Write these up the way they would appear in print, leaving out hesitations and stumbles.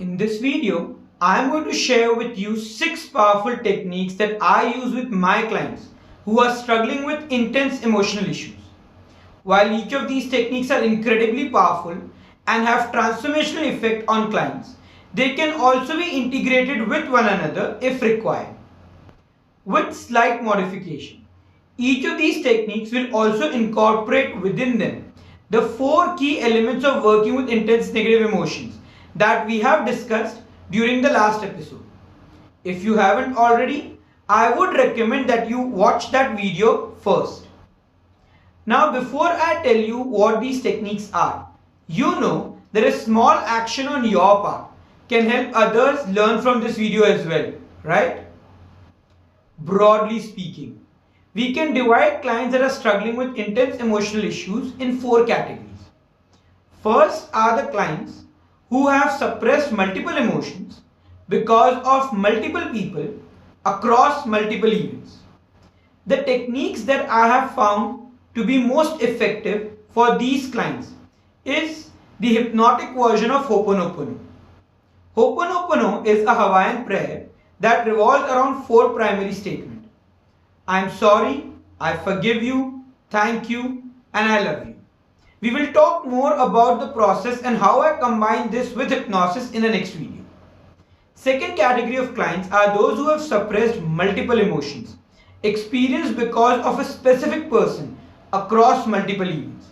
In this video, I am going to share with you 6 powerful techniques that I use with my clients who are struggling with intense emotional issues. While each of these techniques are incredibly powerful and have transformational effect on clients, they can also be integrated with one another if required, with slight modification. Each of these techniques will also incorporate within them the 4 key elements of working with intense negative emotions that we have discussed during the last episode. If you haven't already, I would recommend that you watch that video first. Now, before I tell you what these techniques are, you know that a small action on your part can help others learn from this video as well, right? Broadly speaking, we can divide clients that are struggling with intense emotional issues in 4 categories. First are the clients who have suppressed multiple emotions because of multiple people across multiple events. The techniques that I have found to be most effective for these clients is the hypnotic version of Ho'oponopono. Ho'oponopono is a Hawaiian prayer that revolves around 4 primary statements. I am sorry, I forgive you, thank you, and I love you. We will talk more about the process and how I combine this with hypnosis in the next video. Second category of clients are those who have suppressed multiple emotions experienced because of a specific person across multiple events.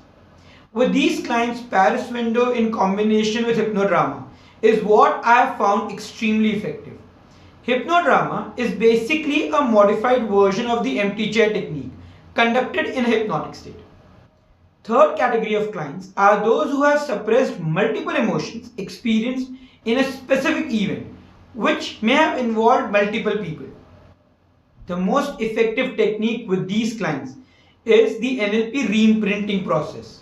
With these clients, Paris window in combination with hypnodrama is what I have found extremely effective. Hypnodrama is basically a modified version of the empty chair technique conducted in a hypnotic state. Third category of clients are those who have suppressed multiple emotions experienced in a specific event, which may have involved multiple people. The most effective technique with these clients is the NLP reimprinting process.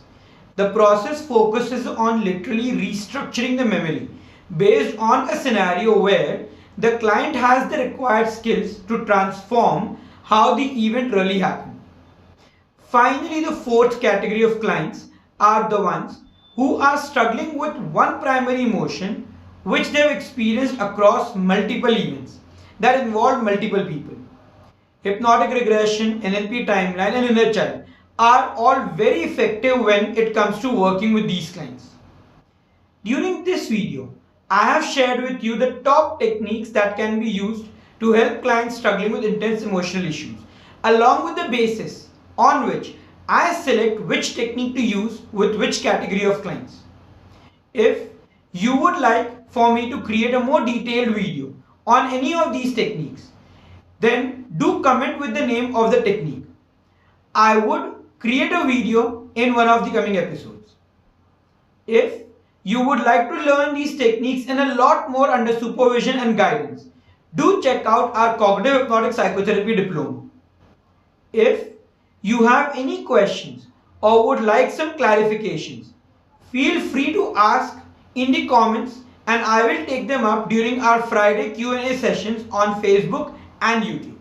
The process focuses on literally restructuring the memory based on a scenario where the client has the required skills to transform how the event really happened. Finally, the fourth category of clients are the ones who are struggling with one primary emotion which they have experienced across multiple events that involve multiple people. Hypnotic regression, NLP timeline, and inner child are all very effective when it comes to working with these clients. During this video, I have shared with you the top techniques that can be used to help clients struggling with intense emotional issues, along with the basis on which I select which technique to use with which category of clients. If you would like for me to create a more detailed video on any of these techniques, then do comment with the name of the technique. I would create a video in one of the coming episodes. If you would like to learn these techniques and a lot more under supervision and guidance, do check out our Cognitive Hypnotic Psychotherapy Diploma. If you have any questions or would like some clarifications, feel free to ask in the comments and I will take them up during our Friday Q&A sessions on Facebook and YouTube.